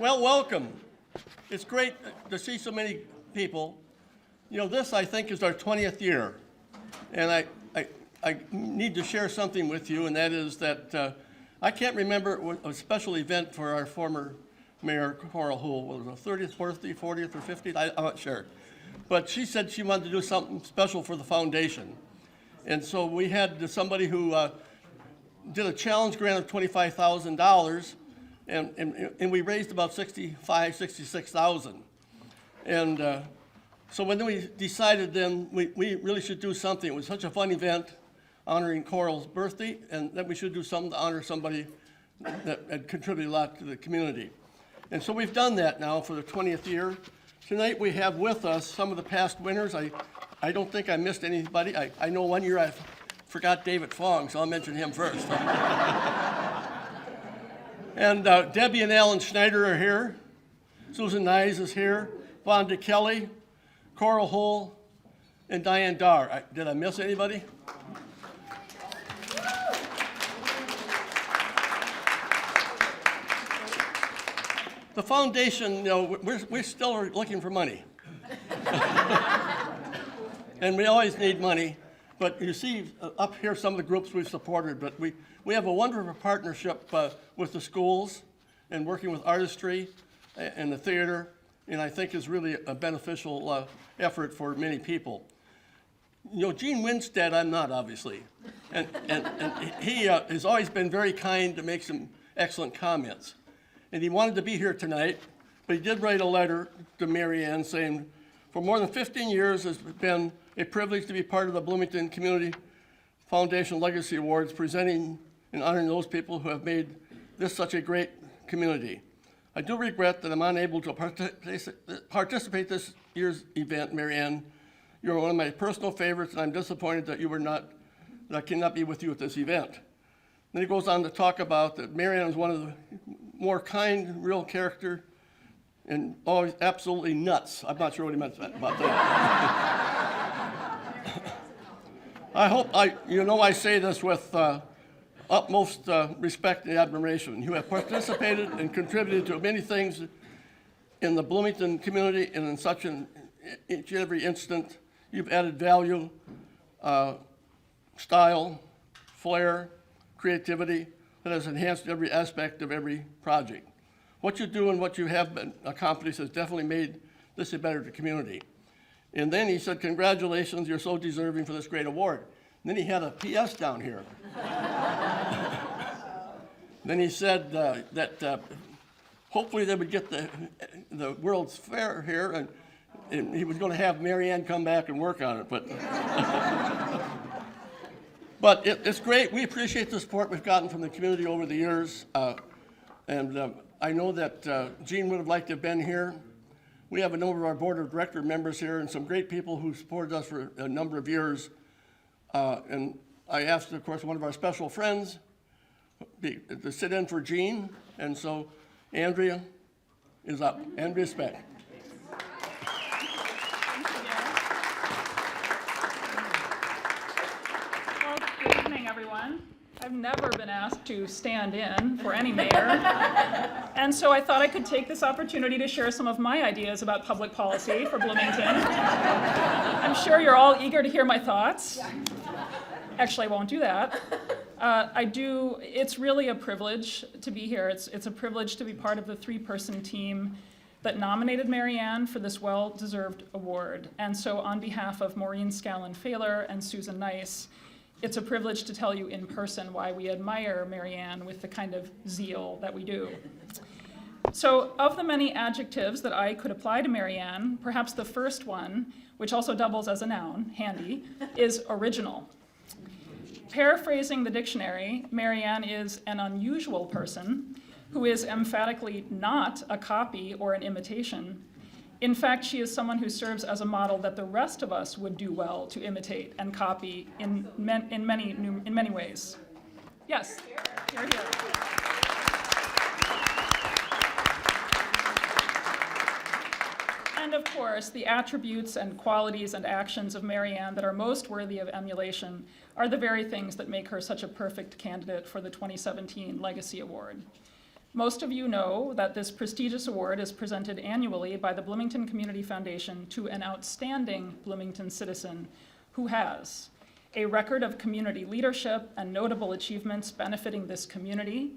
Well, welcome. It's great to see so many people. You know, this, I think, is our 20th year. And I need to share something with you, and that is that I can't remember a special event for our former Mayor, Coral Hoole. Was it her 30th birthday, 40th, or 50th? I'm not sure. But she said she wanted to do something special for the foundation. And so we had somebody who did a challenge grant of $25,000, and we raised about $66,000. And so when we decided then we really should do something. It was such a fun event honoring Coral's birthday, and that we should do something to honor somebody that had contributed a lot to the community. And so we've done that now for the 20th year. Tonight we have with us some of the past winners. I don't think I missed anybody. I know one year I forgot David Fong, so I'll mention him first. And Debbie and Alan Schneider are here. Susan Nyes is here. Vonda Kelly, Coral Hoole, and Diane Dar. Did I miss anybody? The foundation, you know, we still are looking for money. And we always need money. But you see up here some of the groups we've supported, but we have a wonderful partnership with the schools and working with artistry and the theater, and I think is really a beneficial effort for many people. You know, Gene Winstead, I'm not, obviously. And he has always been very kind to make some excellent comments. And he wanted to be here tonight, but he did write a letter to MaryAnne saying, for more than 15 years, it's been a privilege to be part of the Bloomington Community Foundation Legacy Awards, presenting and honoring those people who have made this such a great community. I do regret that I'm unable to participate this year's event, MaryAnne. You're one of my personal favorites, and I'm disappointed that that I cannot be with you at this event. Then he goes on to talk about that MaryAnne is one of the more kind, real character, and always absolutely nuts. I'm not sure what he meant about that. I hope I say this with utmost respect and admiration. You have participated and contributed to many things in the Bloomington community, and in such each and every instant, you've added value, style, flair, creativity that has enhanced every aspect of every project. What you do and what you have been accomplished has definitely made this a better community. And then he said, congratulations, you're so deserving for this great award. And then he had a PS down here. Then he said that hopefully they would get the World's Fair here, and he was going to have MaryAnne come back and work on it. But it's great. We appreciate the support we've gotten from the community over the years. And I know that Gene would have liked to have been here. We have a number of our board of director members here and some great people who supported us for a number of years. And I asked, of course, one of our special friends to sit in for Gene. And so Andrea is up. Andrea Speck. Everyone. I've never been asked to stand in for any mayor, and so I thought I could take this opportunity to share some of my ideas about public policy for Bloomington. I'm sure you're all eager to hear my thoughts. Actually, I won't do that. It's really a privilege to be here. It's a privilege to be part of the 3-person team that nominated MaryAnne for this well-deserved award. And so on behalf of Maureen Scallon-Failer and Susan Nyes, it's a privilege to tell you in person why we admire MaryAnne with the kind of zeal that we do. So of the many adjectives that I could apply to MaryAnne, perhaps the first one, which also doubles as a noun, handy, is original. Paraphrasing the dictionary, MaryAnne is an unusual person who is emphatically not a copy or an imitation. In fact, she is someone who serves as a model that the rest of us would do well to imitate and copy in many ways. Yes, here, here. And of course, the attributes and qualities and actions of MaryAnne that are most worthy of emulation are the very things that make her such a perfect candidate for the 2017 Legacy Award. Most of you know that this prestigious award is presented annually by the Bloomington Community Foundation to an outstanding Bloomington citizen who has a record of community leadership and notable achievements benefiting this community,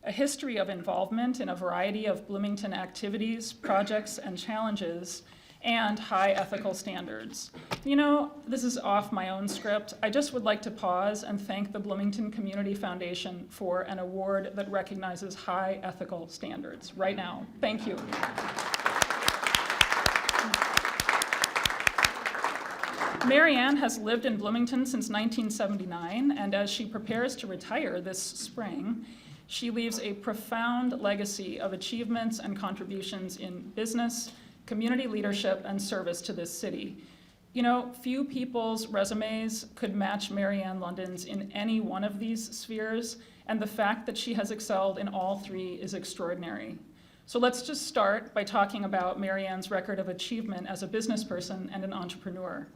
a history of involvement in a variety of Bloomington activities, projects, and challenges, and high ethical standards. You know, this is off my own script. I just would like to pause and thank the Bloomington Community Foundation for an award that recognizes high ethical standards right now. Thank you. MaryAnne has lived in Bloomington since 1979, and as she prepares to retire this spring, she leaves a profound legacy of achievements and contributions in business, community leadership, and service to this city. You know, few people's resumes could match MaryAnne London's in any one of these spheres, and the fact that she has excelled in all three is extraordinary. So let's just start by talking about MaryAnne's record of achievement as a business person and an entrepreneur.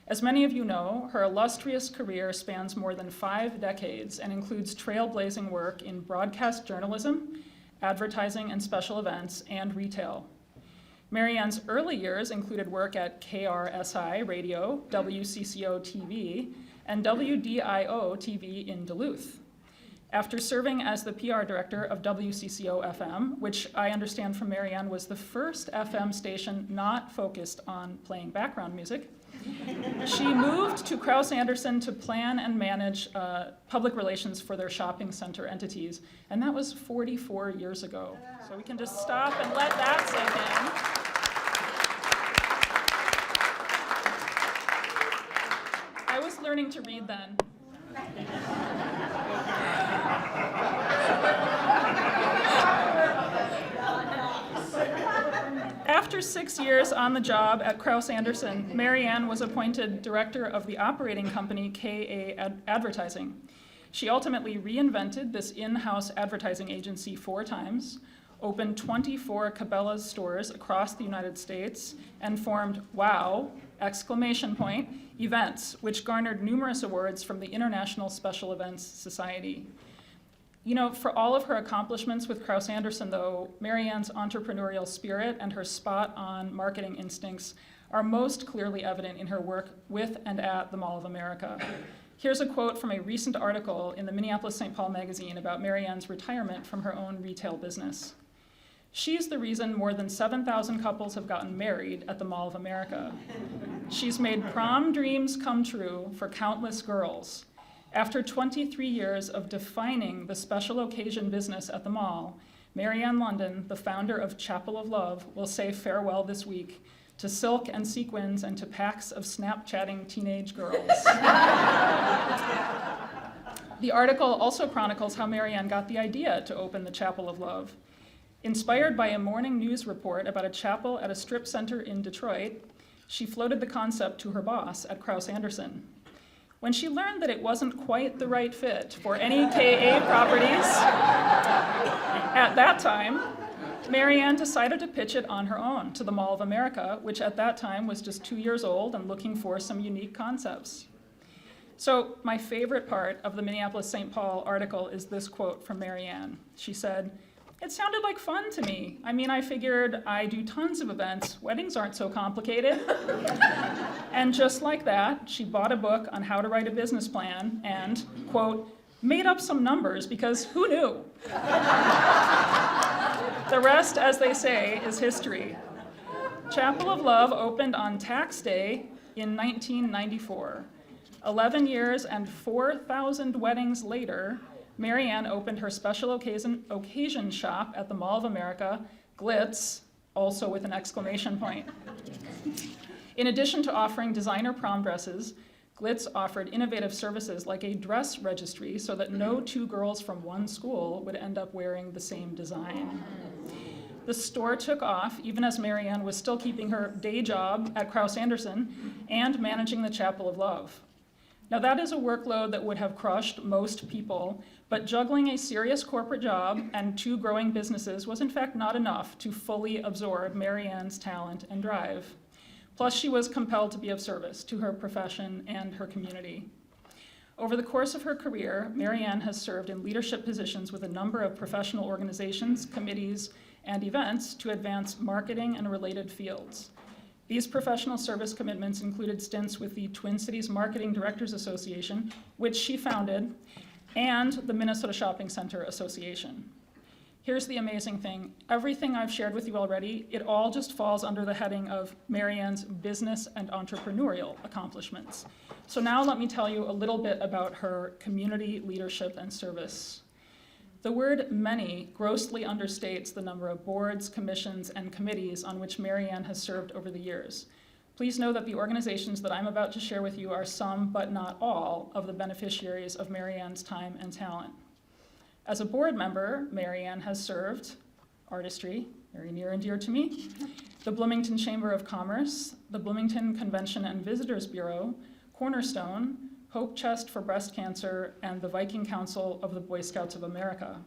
As many of you know, her illustrious career spans more than 5 decades and includes trailblazing work in broadcast journalism, advertising and special events, and retail. MaryAnne's early years included work at KRSI Radio, WCCO TV, and WDIO TV in Duluth. After serving as the PR director of WCCO FM, which I understand from MaryAnne was the first FM station not focused on playing background music, she moved to Krause Anderson to plan and manage public relations for their shopping center entities, and that was 44 years ago. So we can just stop and let that sink in. I was learning to read then. After 6 years on the job at Krause Anderson, MaryAnne was appointed director of the operating company KA Advertising. She ultimately reinvented this in-house advertising agency 4 times, opened 24 Cabela's stores across the United States, and formed WOW! Events, which garnered numerous awards from the International Special Events Society. You know, for all of her accomplishments with Krause Anderson, though, MaryAnne's entrepreneurial spirit and her spot-on marketing instincts are most clearly evident in her work with and at the Mall of America. Here's a quote from a recent article in the Minneapolis-St. Paul magazine about MaryAnne's retirement from her own retail business. She's the reason more than 7,000 couples have gotten married at the Mall of America. She's made prom dreams come true for countless girls. After 23 years of defining the special occasion business at the mall, MaryAnne London, the founder of Chapel of Love, will say farewell this week to silk and sequins and to packs of Snapchatting teenage girls. The article also chronicles how MaryAnne got the idea to open the Chapel of Love. Inspired by a morning news report about a chapel at a strip center in Detroit, she floated the concept to her boss at Krause Anderson. When she learned that it wasn't quite the right fit for any KA properties at that time, MaryAnne decided to pitch it on her own to the Mall of America, which at that time was just 2 years old and looking for some unique concepts. So my favorite part of the Minneapolis-St. Paul article is this quote from MaryAnne. She said, "It sounded like fun to me. I mean, I figured I do tons of events. Weddings aren't so complicated." And just like that, she bought a book on how to write a business plan and, quote, made up some numbers because who knew? The rest, as they say, is history. Chapel of Love opened on tax day in 1994. 11 years and 4,000 weddings later, MaryAnne opened her special occasion shop at the Mall of America, Glitz, also with an exclamation point. In addition to offering designer prom dresses, Glitz offered innovative services like a dress registry so that no 2 girls from one school would end up wearing the same design. The store took off even as MaryAnne was still keeping her day job at Krause Anderson and managing the Chapel of Love. Now that is a workload that would have crushed most people, but juggling a serious corporate job and 2 growing businesses was in fact not enough to fully absorb MaryAnne's talent and drive. Plus she was compelled to be of service to her profession and her community. Over the course of her career, MaryAnne has served in leadership positions with a number of professional organizations, committees, and events to advance marketing and related fields. These professional service commitments included stints with the Twin Cities Marketing Directors Association, which she founded, and the Minnesota Shopping Center Association. Here's the amazing thing. Everything I've shared with you already, it all just falls under the heading of MaryAnne's business and entrepreneurial accomplishments. So now let me tell you a little bit about her community leadership and service. The word many grossly understates the number of boards, commissions, and committees on which MaryAnne has served over the years. Please know that the organizations that I'm about to share with you are some, but not all, of the beneficiaries of MaryAnne's time and talent. As a board member, MaryAnne has served artistry, very near and dear to me, the Bloomington Chamber of Commerce, the Bloomington Convention and Visitors Bureau, Cornerstone, Hope Chest for Breast Cancer, and the Viking Council of the Boy Scouts of America.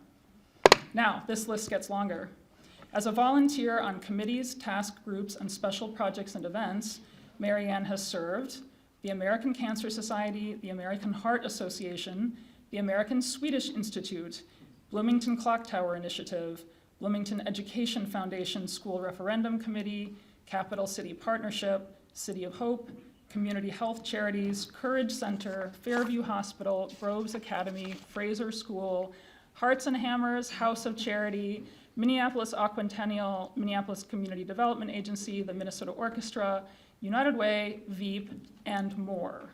Now, this list gets longer. As a volunteer on committees, task groups, and special projects and events, MaryAnne has served the American Cancer Society, the American Heart Association, the American Swedish Institute, Bloomington Clock Tower Initiative, Bloomington Education Foundation School Referendum Committee, Capital City Partnership, City of Hope, Community Health Charities, Courage Center, Fairview Hospital, Groves Academy, Fraser School, Hearts and Hammers, House of Charity, Minneapolis Aquatennial, Minneapolis Community Development Agency, the Minnesota Orchestra, United Way, Veep, and more.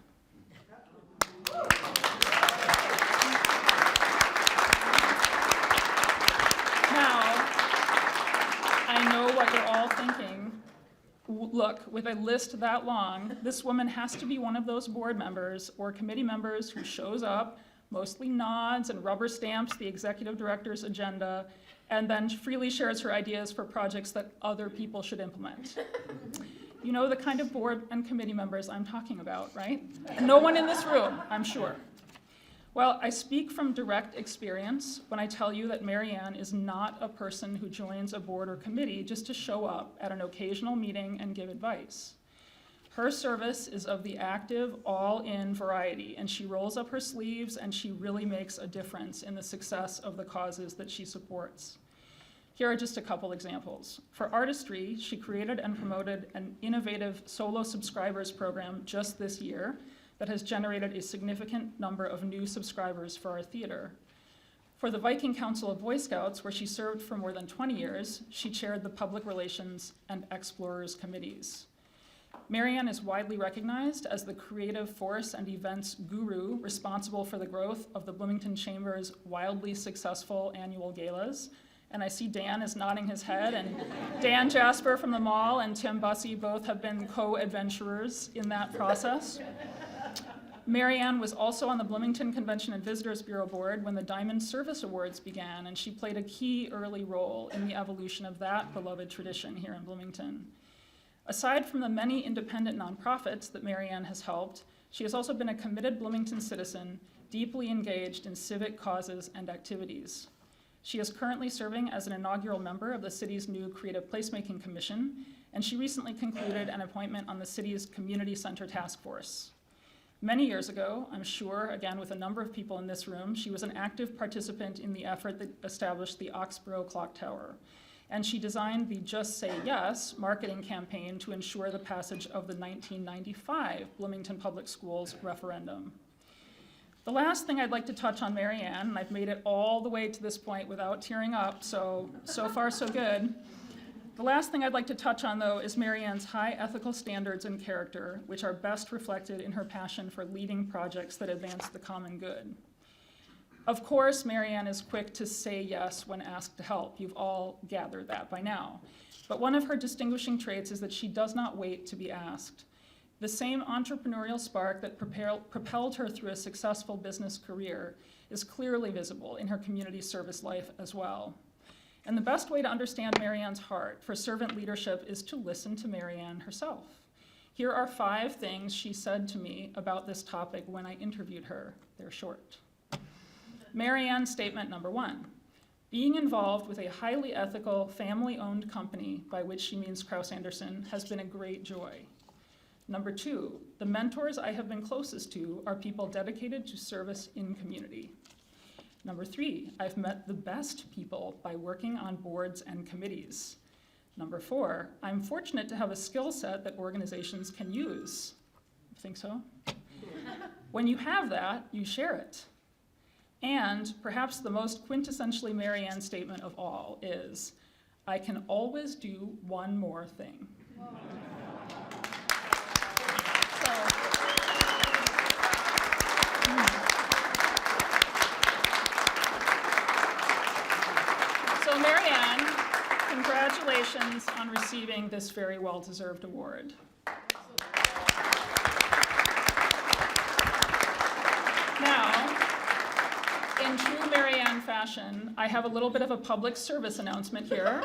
Now, I know what you're all thinking. Look, with a list that long, this woman has to be one of those board members or committee members who shows up, mostly nods and rubber stamps the executive director's agenda, and then freely shares her ideas for projects that other people should implement. You know the kind of board and committee members I'm talking about, right? No one in this room, I'm sure. Well, I speak from direct experience when I tell you that MaryAnne is not a person who joins a board or committee just to show up at an occasional meeting and give advice. Her service is of the active, all-in variety, and she rolls up her sleeves and she really makes a difference in the success of the causes that she supports. Here are just a couple examples. For artistry, she created and promoted an innovative solo subscribers program just this year that has generated a significant number of new subscribers for our theater. For the Viking Council of Boy Scouts, where she served for more than 20 years, she chaired the Public Relations and Explorers Committees. MaryAnne is widely recognized as the creative force and events guru responsible for the growth of the Bloomington Chamber's wildly successful annual galas. And I see Dan is nodding his head, and Dan Jasper from the Mall and Tim Bussey both have been co-adventurers in that process. MaryAnne was also on the Bloomington Convention and Visitors Bureau Board when the Diamond Service Awards began, and she played a key early role in the evolution of that beloved tradition here in Bloomington. Aside from the many independent nonprofits that MaryAnne has helped, she has also been a committed Bloomington citizen, deeply engaged in civic causes and activities. She is currently serving as an inaugural member of the city's new Creative Placemaking Commission, and she recently concluded an appointment on the city's Community Center Task Force. Many years ago, I'm sure, again with a number of people in this room, she was an active participant in the effort that established the Oxborough Clock Tower. And she designed the Just Say Yes marketing campaign to ensure the passage of the 1995 Bloomington Public Schools referendum. The last thing I'd like to touch on MaryAnne, and I've made it all the way to this point without tearing up, so far so good. The last thing I'd like to touch on, though, is MaryAnne's high ethical standards and character, which are best reflected in her passion for leading projects that advance the common good. Of course, MaryAnne is quick to say yes when asked to help. You've all gathered that by now. But one of her distinguishing traits is that she does not wait to be asked. The same entrepreneurial spark that propelled her through a successful business career is clearly visible in her community service life as well. And the best way to understand MaryAnne's heart for servant leadership is to listen to MaryAnne herself. Here are 5 things she said to me about this topic when I interviewed her. They're short. MaryAnne's statement number 1, being involved with a highly ethical, family-owned company, by which she means Kraus Anderson, has been a great joy. Number 2, the mentors I have been closest to are people dedicated to service in community. Number 3, I've met the best people by working on boards and committees. Number 4, I'm fortunate to have a skill set that organizations can use. Think so? When you have that, you share it. And perhaps the most quintessentially MaryAnne statement of all is, I can always do one more thing. So MaryAnne, congratulations on receiving this very well-deserved award. Now, in true MaryAnne fashion, I have a little bit of a public service announcement here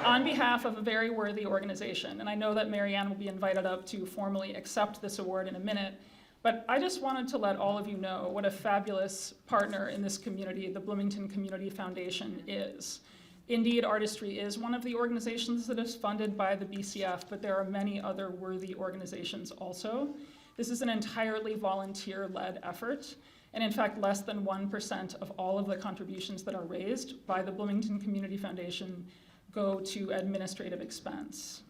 on behalf of a very worthy organization. And I know that MaryAnne will be invited up to formally accept this award in a minute, but I just wanted to let all of you know what a fabulous partner in this community the Bloomington Community Foundation is. Indeed, Artistry is one of the organizations that is funded by the BCF, but there are many other worthy organizations also. This is an entirely volunteer-led effort, and in fact, less than 1% of all of the contributions that are raised by the Bloomington Community Foundation go to administrative expense.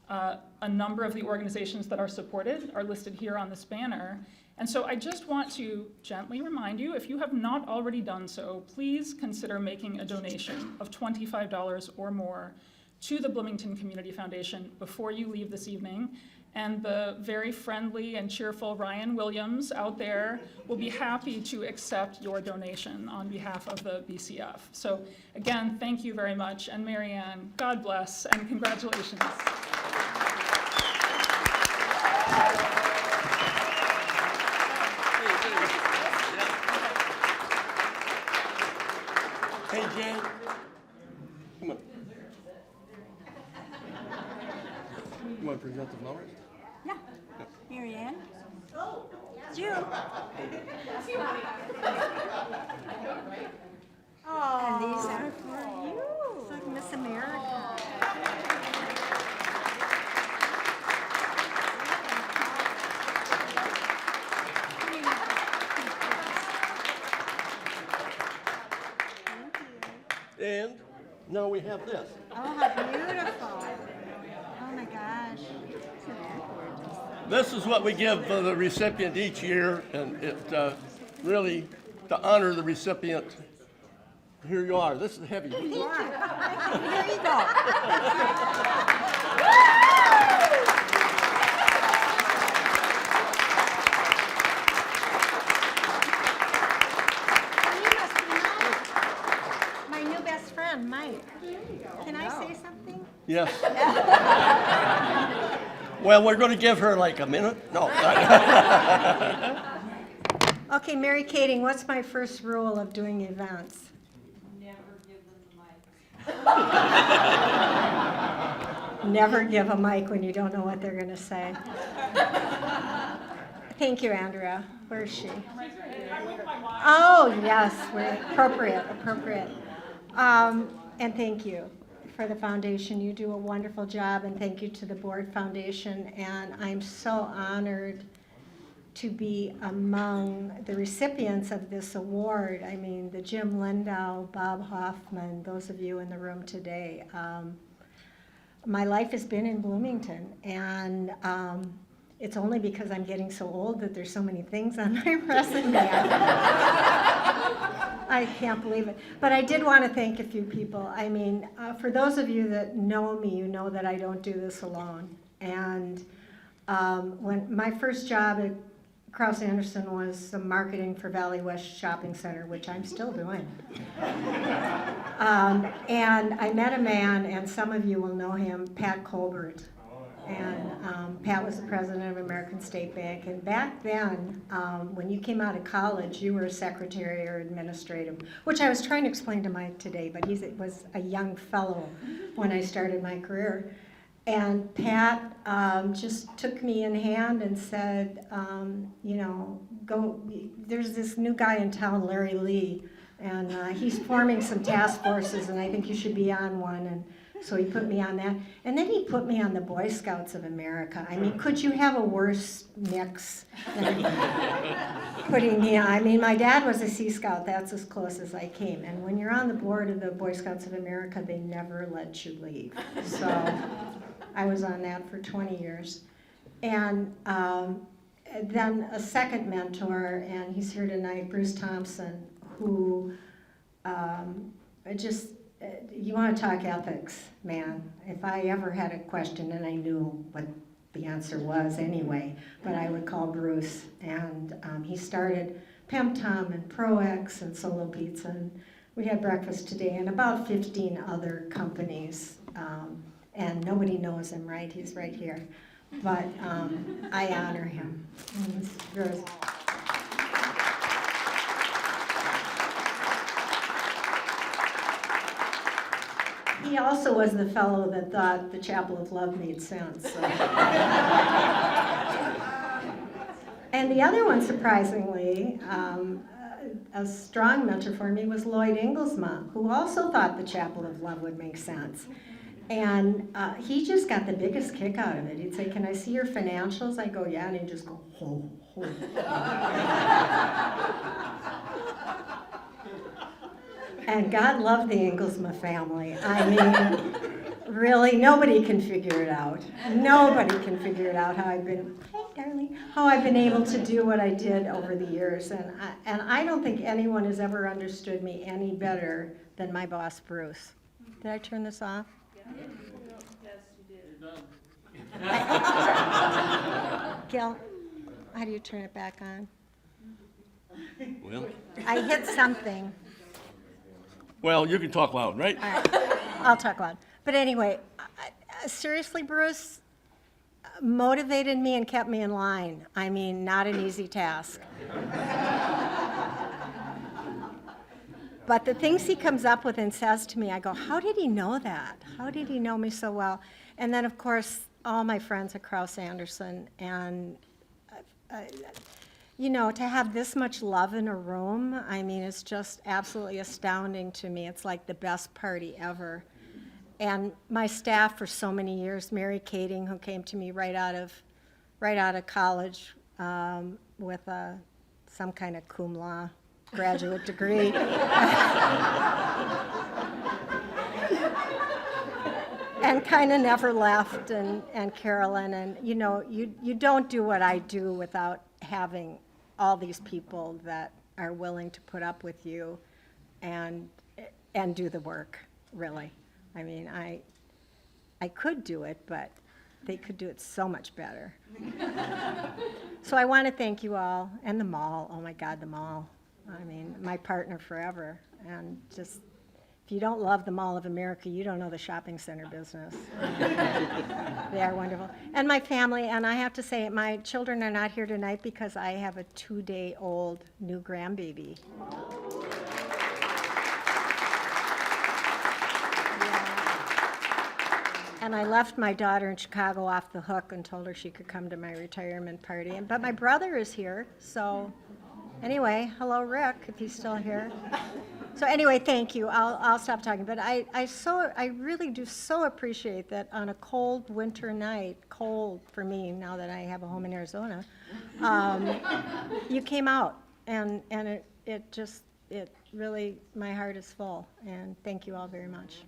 A number of the organizations that are supported are listed here on this banner, and so I just want to gently remind you, if you have not already done so, please consider making a donation of $25 or more to the Bloomington Community Foundation before you leave this evening. And the very friendly and cheerful Ryan Williams out there will be happy to accept your donation on behalf of the BCF. So again, thank you very much, and MaryAnne, God bless, and congratulations. Hey, Jan, come on. You want to present the flowers? Yeah. MaryAnne? Oh, it's you. Oh, and these are for you. It's like Miss America. And now we have this. Oh, how beautiful. Oh my gosh. Isn't that gorgeous? This is what we give the recipient each year, and it really, to honor the recipient, here you are. This is heavy. Here you go. You must be my new best friend, Mike. Can I say something? Yes. Well, we're going to give her like a minute. No. Okay, Mary Kading, what's my first rule of doing events? Never give them the mic. Never give a mic when you don't know what they're going to say. Thank you, Andrea. Where is she? Oh, yes, we're appropriate. And thank you for the foundation. You do a wonderful job, and thank you to the Board Foundation. And I'm so honored to be among the recipients of this award. I mean, the Jim Lindow, Bob Hoffman, those of you in the room today. My life has been in Bloomington, and it's only because I'm getting so old that there's so many things on my resume. I can't believe it. But I did want to thank a few people. I mean, for those of you that know me, you know that I don't do this alone. And when my first job at Krause Anderson was the marketing for Valley West Shopping Center, which I'm still doing. And I met a man, and some of you will know him, Pat Colbert. And Pat was the president of American State Bank. And back then, when you came out of college, you were a secretary or administrative, which I was trying to explain to Mike today, but he was a young fellow when I started my career. And Pat just took me in hand and said, you know, go, there's this new guy in town, Larry Lee, and he's forming some task forces, and I think you should be on one. And So he put me on that. And then he put me on the Boy Scouts of America. I mean, could you have a worse mix than putting me on? I mean, my dad was a Sea Scout. That's as close as I came. And when you're on the board of the Boy Scouts of America, they never let you leave. So I was on that for 20 years. And then a second mentor, and he's here tonight, Bruce Thompson, who you want to talk ethics, man. If I ever had a question, and I knew what the answer was anyway, but I would call Bruce. And he started Pemtom and ProX and Solo Pizza, and we had breakfast today, and about 15 other companies. And nobody knows him, right? He's right here. But I honor him. And he's very- He also was the fellow that thought the Chapel of Love made sense. So. And the other one, surprisingly, a strong mentor for me was Lloyd Inglesma, who also thought the Chapel of Love would make sense. And he just got the biggest kick out of it. He'd say, "Can I see your financials?" I go, "Yeah," and he'd just go, "Ho, ho." And God loved the Inglesma family. I mean, really, nobody can figure it out. Nobody can figure it out how I've been, hey, darling, how I've been able to do what I did over the years. And I don't think anyone has ever understood me any better than my boss, Bruce. Did I turn this off? Yes, you did. Gil, how do you turn it back on? Well, I hit something. well, you can talk loud, right? All right, I'll talk loud. But anyway, seriously, Bruce motivated me and kept me in line. I mean, not an easy task. But the things he comes up with and says to me, I go, how did he know that? How did he know me so well? And then, of course, all my friends at Krauss Anderson. And, you know, to have this much love in a room, I mean, it's just absolutely astounding to me. It's like the best party ever. And my staff for so many years, Mary Kading, who came to me right out of college with some kind of cum laude graduate degree. And kind of never left, and Carolyn, and you know, you don't do what I do without having all these people that are willing to put up with you and do the work, really. I mean, I could do it, but they could do it so much better. So I want to thank you all, and the mall. Oh my God, the mall. I mean, my partner forever. And just, if you don't love the Mall of America, you don't know the shopping center business. They are wonderful. And my family, and I have to say, my children are not here tonight because I have a 2-day-old new grandbaby. And I left my daughter in Chicago off the hook and told her she could come to my retirement party. But my brother is here, so anyway, hello, Rick, if he's still here. So anyway, thank you. I'll stop talking. But I really do so appreciate that on a cold winter night, cold for me now that I have a home in Arizona, you came out, and it really, my heart is full. And thank you all very much.